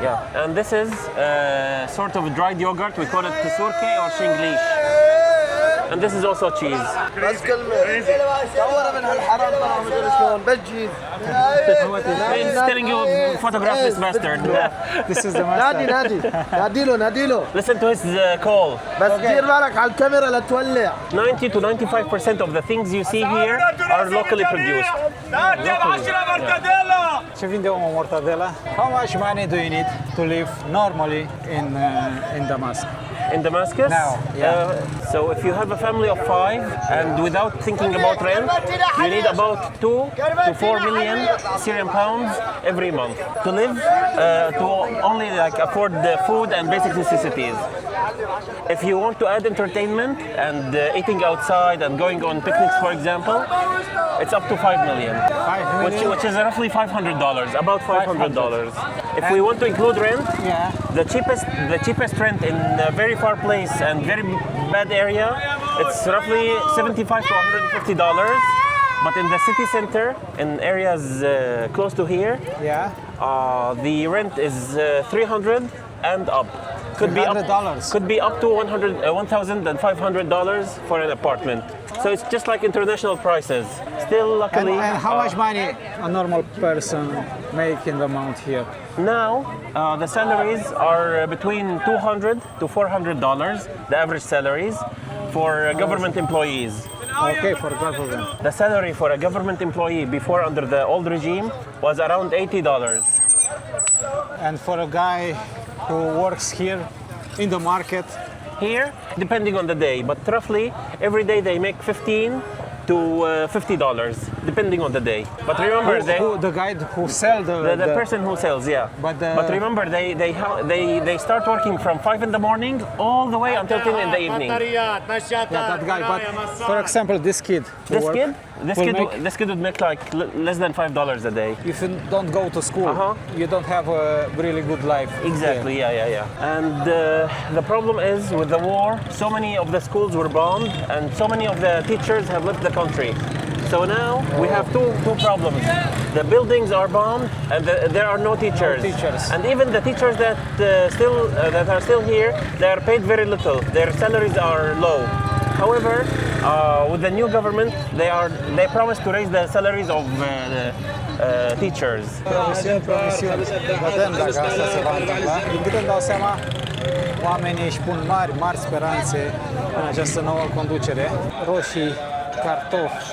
Yeah. And this is sort of dried yogurt. We call it tesurke or shinglish. And this is also cheese. بس كلمة صورة من هالحرام طلعوا مدري شلون بجي He's telling you photograph this bastard. This is the master. نادي له Listen to his call. بس دير بالك على الكاميرا لا تولع 90 to 95% of the things you see here are locally produced. Ce vinde o mortadela? How much money do you need to live normally in Damascus? In Damascus? Now, yeah. So if you have a family of 5 and without thinking about rent, you need about 2 to 4 million Syrian pounds every month to live, to only like afford the food and basic necessities. If you want to add entertainment and eating outside and going on picnics, for example, it's up to 5 million. 5 million? Which is roughly $500, about $500. If we want to include rent, Yeah. the cheapest rent in a very far place and very bad area, it's roughly $75 to $150. But in the city center, in areas close to here, Yeah. the rent is $300 and up. $300. Could be up to $1,500 for an apartment. So it's just like international prices. Still, luckily. And how much money a normal person make in the month here? Now, the salaries are between $200 to $400, the average salaries for government employees. Okay, for government. The salary for a government employee before under the old regime was around $80. And for a guy who works here in the market, Here, depending on the day, but roughly every day they make $15 to $50, depending on the day. But remember, the guy who sell the person who sells, yeah. But remember, they start working from 5 in the morning all the way until 10 in the evening. yeah, that guy. But for example, this kid. who This work, kid, will this kid would make like less than $5 a day. If you don't go to school, you don't have a really good life. Exactly, yeah. And the problem is with the war, so many of the schools were bombed and so many of the teachers have left the country. So now we have two problems. The buildings are bombed and there are no teachers. And even the teachers that are still here, they are paid very little. Their salaries are low. However, with the new government, they promised to raise the salaries of the teachers. Promisiuni. Vedem dacă asta se va întâmpla. Din câte îmi dau seama, oamenii își pun mari speranțe în această nouă conducere. Roșii, cartofi,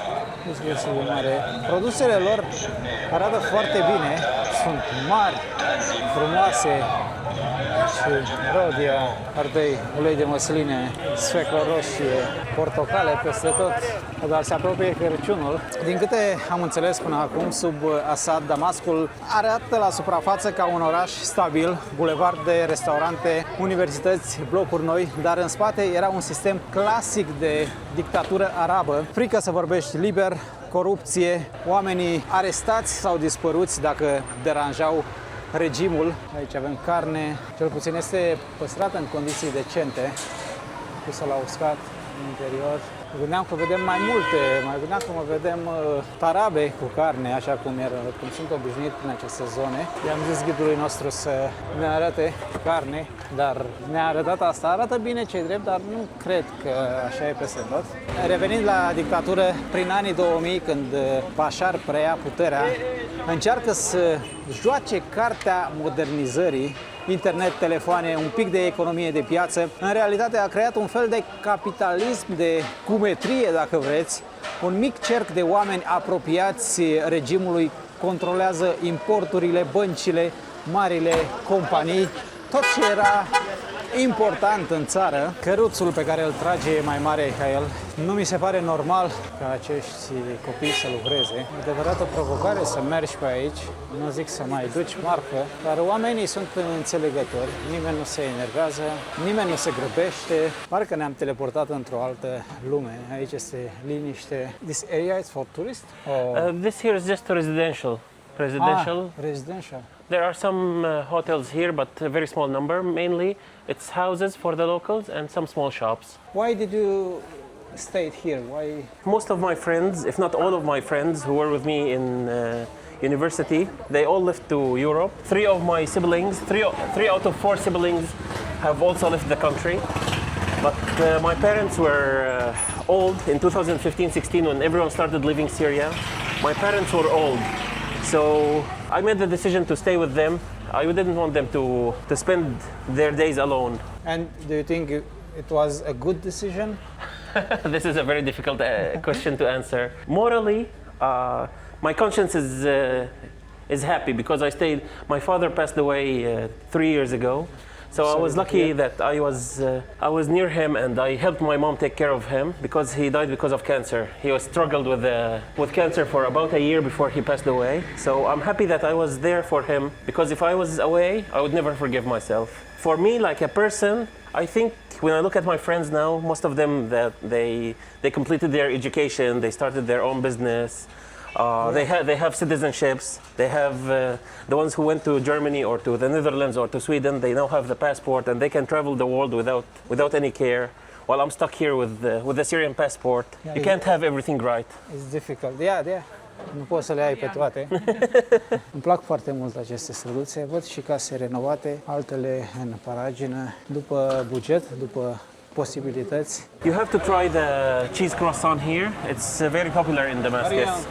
mare. Produsele lor arată foarte bine, sunt mari, frumoase, și rodia, ardei, ulei de măsline, sfeclă roșie, portocale peste tot, dar se apropie Crăciunul. Din câte am înțeles până acum, sub Assad, Damascul arată la suprafață ca un oraș stabil, bulevarde, restaurante, universități, blocuri noi, dar în spate era un sistem clasic de dictatură arabă, frică să vorbești liber, corupție, oamenii arestați sau dispăruți dacă deranjau regimul. Aici avem carne, cel puțin este păstrată în condiții decente, pusă la uscat în interior. Mă gândeam că vedem mai multe, mai gândeam că vedem tarabe cu carne, așa cum sunt obișnuit în aceste zone. I-am zis ghidului nostru să ne arate carne, dar ne-a arătat asta. Arată bine, ce-i drept, dar nu cred că așa e peste tot. Revenind la dictatură, prin anii 2000, când Bashar preia puterea, încearcă să joace cartea modernizării, internet, telefoane, un pic de economie de piață. În realitate a creat un fel de capitalism de cumetrie, dacă vreți. Un mic cerc de oameni apropiați regimului controlează importurile, băncile, marile companii, tot ce era important în țară. Căruțul pe care îl trage e mai mare ca el. Nu mi se pare normal ca acești copii să lucreze. E adevărată provocare să mergi pe aici, nu zic să mai duci marfă, dar oamenii sunt înțelegători, nimeni nu se enervează, nimeni nu se grăbește. Parcă ne-am teleportat într-o altă lume. Aici este liniște. This area is for tourists? This here is just residential. Residential. There are some hotels here, but a very small number. Mainly, it's houses for the locals and some small shops. Why did you stay here? Why? Most of my friends, if not all of my friends who were with me in university, they all left to Europe. Three of my siblings, three out of 4 siblings, have also left the country. But my parents were old in 2015-16 when everyone started leaving Syria. My parents were old. So I made the decision to stay with them. I didn't want them to spend their days alone. And do you think it was a good decision? This is a very difficult question to answer. Morally, my conscience is happy because I stayed. My father passed away 3 years ago. So I was lucky that I was near him and I helped my mom take care of him because he died because of cancer. He was struggled with cancer for about a year before he passed away. So I'm happy that I was there for him because if I was away, I would never forgive myself. For me, like a person, I think when I look at my friends now, most of them that they completed their education, they started their own business. They have citizenships. They have the ones who went to Germany or to the Netherlands or to Sweden. They now have the passport and they can travel the world without any care. While I'm stuck here with the Syrian passport, you can't have everything right. It's difficult. Yeah. Nu poți să le ai pe toate. Îmi plac foarte mult aceste străduțe. Văd și case renovate, altele în paragină, după buget, după posibilități. You have to try the cheese croissant here. It's very popular in Damascus.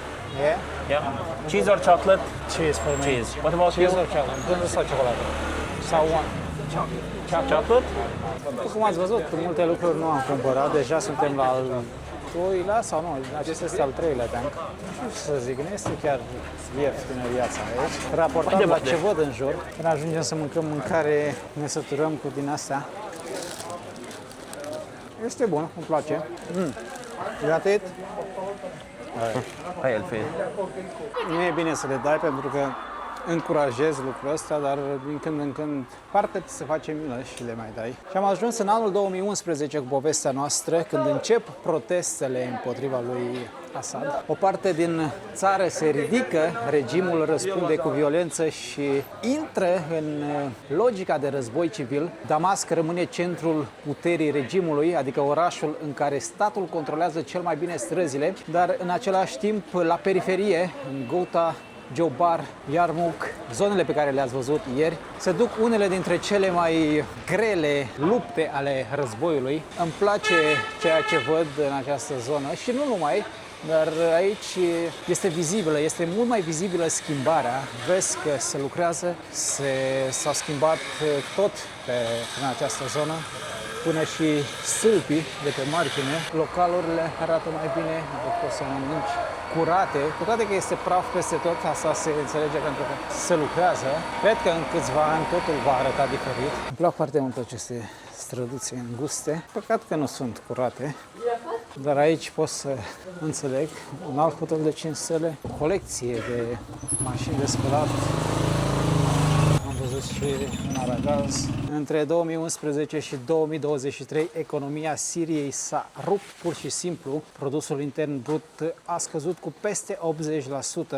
Yeah. Cheese or chocolate? Cheese for me. Cheese. What about Cheese you? or chocolate? Dându sau ciocolată? Sau one? Chocolate? Cum ați văzut, multe lucruri nu am cumpărat. Deja suntem la al doilea sau nu, acesta este al treilea tank. Nu știu ce să zic, nu este chiar ieftină viața aici. Raportat la ce văd în jur, când ajungem să mâncăm mâncare, ne săturăm cu din astea. Este bun, îmi place. Got it? Hai, Elfin. Nu e bine să le dai pentru că încurajez lucrul ăsta, dar din când în când parte ți se face milă și le mai dai. Și am ajuns în anul 2011 cu povestea noastră, când încep protestele împotriva lui Assad. O parte din țară se ridică, regimul răspunde cu violență și intră în logica de război civil. Damasc rămâne centrul puterii regimului, adică orașul în care statul controlează cel mai bine străzile, dar în același timp la periferie, în Ghouta, Jobar, Yarmouk, zonele pe care le-ați văzut ieri, se duc unele dintre cele mai grele lupte ale războiului. Îmi place ceea ce văd în această zonă și nu numai, dar aici este vizibilă, este mult mai vizibilă schimbarea. Vezi că se lucrează, s-a schimbat tot în această zonă, până și stâlpii de pe margine. Localurile arată mai bine, poți să mănânci curate, cu toate că este praf peste tot, asta se înțelege pentru că se lucrează. Cred că în câțiva ani totul va arăta diferit. Îmi plac foarte mult aceste străduțe înguste, păcat că nu sunt curate, dar aici pot să înțeleg. Un alt hotel de 5 stele, o colecție de mașini de spălat. Am văzut și un aragaz. Între 2011 și 2023, economia Siriei s-a rupt pur și simplu. Produsul intern brut a scăzut cu peste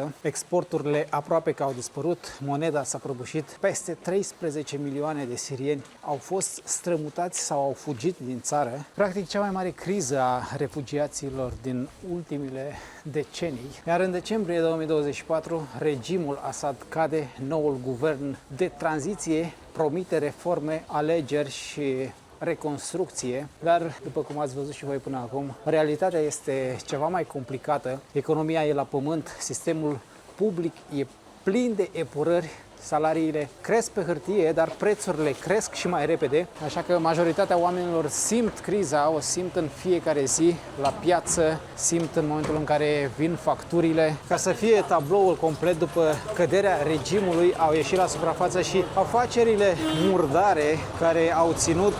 80%. Exporturile aproape că au dispărut. Moneda s-a prăbușit. Peste 13 milioane de sirieni au fost strămutați sau au fugit din țară. Practic, cea mai mare criză a refugiaților din ultimile decenii. Iar în decembrie 2024, regimul Assad cade, noul guvern de tranziție promite reforme, alegeri și reconstrucție, dar, după cum ați văzut și voi până acum, realitatea este ceva mai complicată. Economia e la pământ, sistemul public e plin de epurări, salariile cresc pe hârtie, dar prețurile cresc și mai repede, așa că majoritatea oamenilor simt criza, o simt în fiecare zi la piață, simt în momentul în care vin facturile. Ca să fie tabloul complet, după căderea regimului au ieșit la suprafață și afacerile murdare care au ținut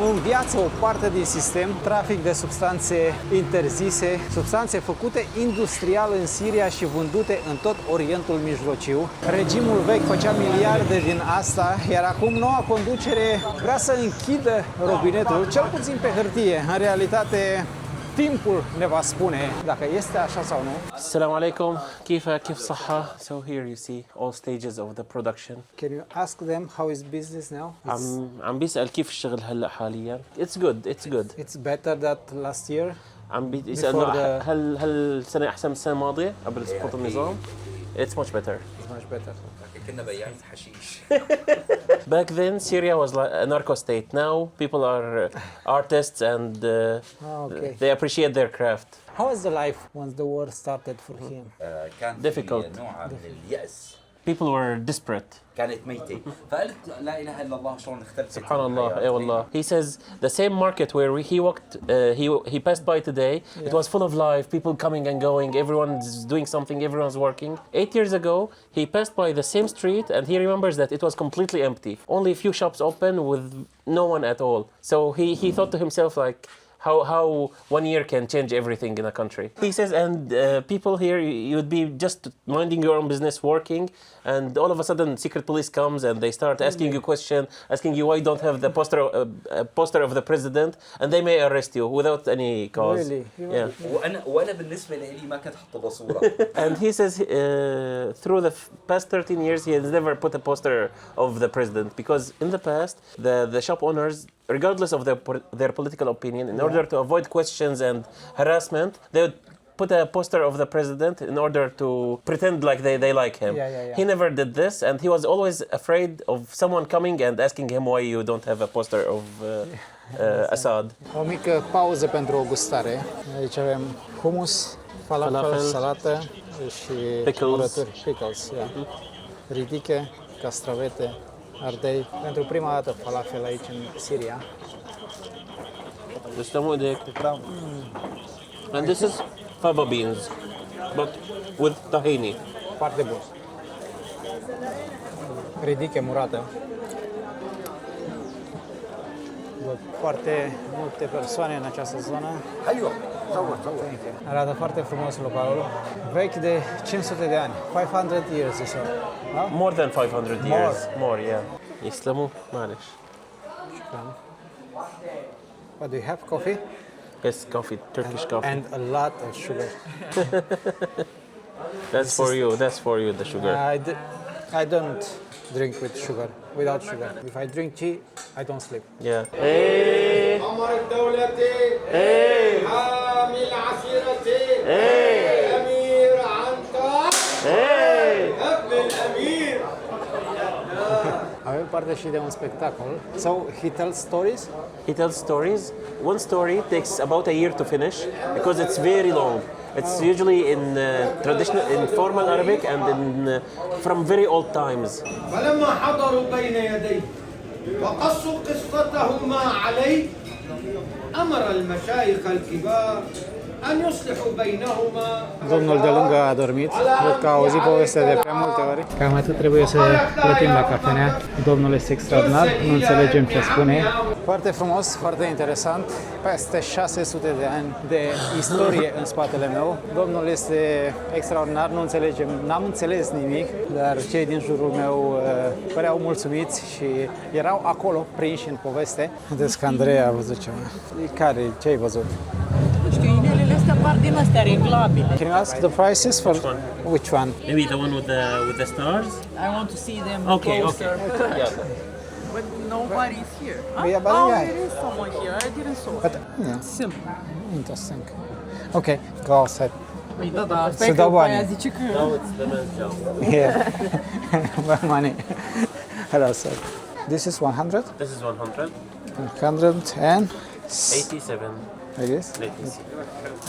în viață o parte din sistem, trafic de substanțe interzise, substanțe făcute industrial în Siria și vândute în tot Orientul Mijlociu. Regimul vechi făcea miliarde din asta, iar acum noua conducere vrea să închidă robinetul, cel puțin pe hârtie. În realitate, timpul ne va spune dacă este așa sau nu. Assalamu alaikum. كيف صحة? So here you see all stages of the production. Can you ask them how is business now? عم بيسأل كيف الشغل هلا حاليا. It's good. It's better than last year. عم بيسألنا هل السنة أحسن من السنة الماضية قبل سقوط النظام؟ It's much better. It's much better. كنا بياعين حشيش. Back then, Syria was like a narco state. Now, people are artists and Okay. they appreciate their craft. How was the life once the war started for him? كان Difficult. في نوع من اليأس. People were desperate. كانت ميتة فقلت لا إله إلا الله شلون اختلفت سبحان الله, إيه والله. He says the same market where he walked, he passed by today, it was full of life, people coming and going, everyone's doing something, everyone's working. 8 years ago, he passed by the same street and he remembers that it was completely empty. Only a few shops open with no one at all. So he thought to himself like, how 1 year can change everything in a country. He says, and people here, you'd be just minding your own business, working, and all of a sudden secret police comes and they start asking you question, asking you why you don't have the poster of the president, and they may arrest you without any cause. Really? Yeah. وأنا بالنسبة لي ما كنت أحط له صورة. And he says through the past 13 years he has never put a poster of the president because in the past the shop owners, regardless of their political opinion, in order to avoid questions and harassment, they would put a poster of the president in order to pretend like they like him. Yeah. He never did this, and he was always afraid of someone coming and asking him why you don't have a poster of Assad. O mică pauză pentru o gustare. Aici avem hummus, falafel, salată și Pickles. Pickles, yeah. Ridiche, castravete, ardei. Pentru prima dată falafel aici în Siria. تسلموا ايديك. And this is fava beans, but with tahini. Foarte bun. Ridiche murată. Văd foarte multe persoane în această zonă. Arată foarte frumos localul. Vechi de 500 de ani. 500 years or so. Da? More than 500 years. More, yeah. Islamu, معلش. What do you have? Coffee? Yes, coffee, Turkish coffee. And a lot of sugar. That's for you. That's for you, the sugar. I don't drink with sugar, without sugar. If I drink tea, I don't sleep. Yeah. عمر الدولة حامي العشيرة الأمير عنتر ابن الأمير. Avem parte și de un spectacol. So he tells stories. He tells stories. One story takes about a year to finish because it's very long. It's usually in traditional, in formal Arabic and in from very old times. فلما حضروا بين يديه وقصوا قصتهما عليه أمر المشايخ الكبار أن يصلحوا بينهما. Domnul de lângă a dormit, cred că a auzit povestea de prea multe ori. Cam atât trebuie să plătim la cafenea. Domnul este extraordinar, nu înțelegem ce spune. Foarte frumos, foarte interesant, peste 600 de ani de istorie în spatele meu. Domnul este extraordinar, nu înțelegem, n-am înțeles nimic, dar cei din jurul meu păreau mulțumiți și erau acolo prinși în poveste. Vedeți că Andrei a văzut ceva. Ce ai văzut? Știu, inelele astea par din astea reglabile. Can you ask the prices for which one? Maybe the one with the stars. I want to see them Okay, closer. okay. Yeah. But nobody's here. Huh? Yeah, but oh, yeah. there is someone here. I didn't saw. But yeah, Simple. interesting. Okay, go outside. Păi da, da, Să stai că dau după banii. aia zice că... Now it's the men's job. Yeah, money. Hello, sir. This is 100. This is 100. 100 and 87. like this. Let me see.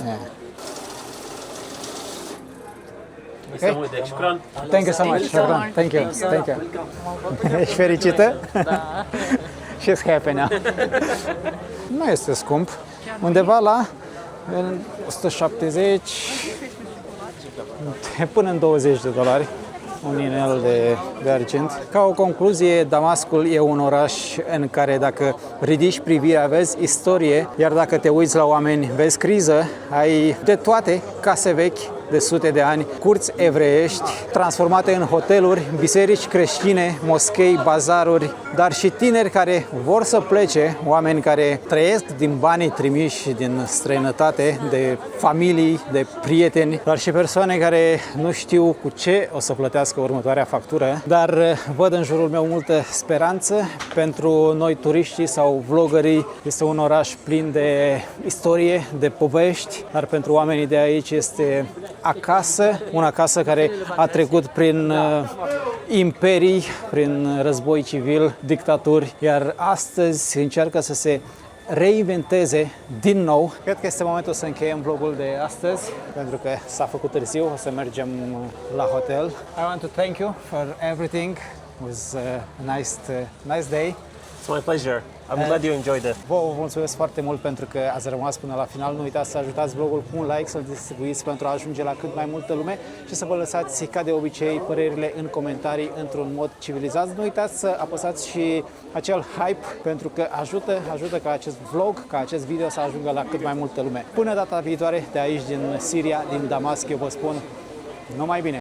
Yeah. Islamu Idek. Shukran. Thank you so much. Shukran. Thank you. Thank you. Ești fericită? Da. She's happy now. Nu este scump. Undeva la 170 până în $20. Un inel de argint. Ca o concluzie, Damascul e un oraș în care dacă ridici privirea vezi istorie, iar dacă te uiți la oameni vezi criză, ai de toate, case vechi de sute de ani, curți evreiești transformate în hoteluri, biserici creștine, moschei, bazaruri, dar și tineri care vor să plece, oameni care trăiesc din banii trimiși din străinătate, de familii, de prieteni, dar și persoane care nu știu cu ce o să plătească următoarea factură, dar văd în jurul meu multă speranță. Pentru noi turiștii sau vloggerii este un oraș plin de istorie, de povești, dar pentru oamenii de aici este acasă, una casă care a trecut prin imperii, prin război civil, dictaturi, iar astăzi încearcă să se reinventeze din nou. Cred că este momentul să încheiem vlogul de astăzi, pentru că s-a făcut târziu, o să mergem la hotel. I want to thank you for everything. It was a nice day. It's my pleasure. I'm glad you enjoyed it. Vă mulțumesc foarte mult pentru că ați rămas până la final. Nu uitați să ajutați vlogul cu un like, să-l distribuiți pentru a ajunge la cât mai multă lume și să vă lăsați, ca de obicei, părerile în comentarii într-un mod civilizat. Nu uitați să apăsați și acel hype pentru că ajută ca acest vlog, ca acest video să ajungă la cât mai multă lume. Până data viitoare, de aici din Siria, din Damasc, eu vă spun numai bine!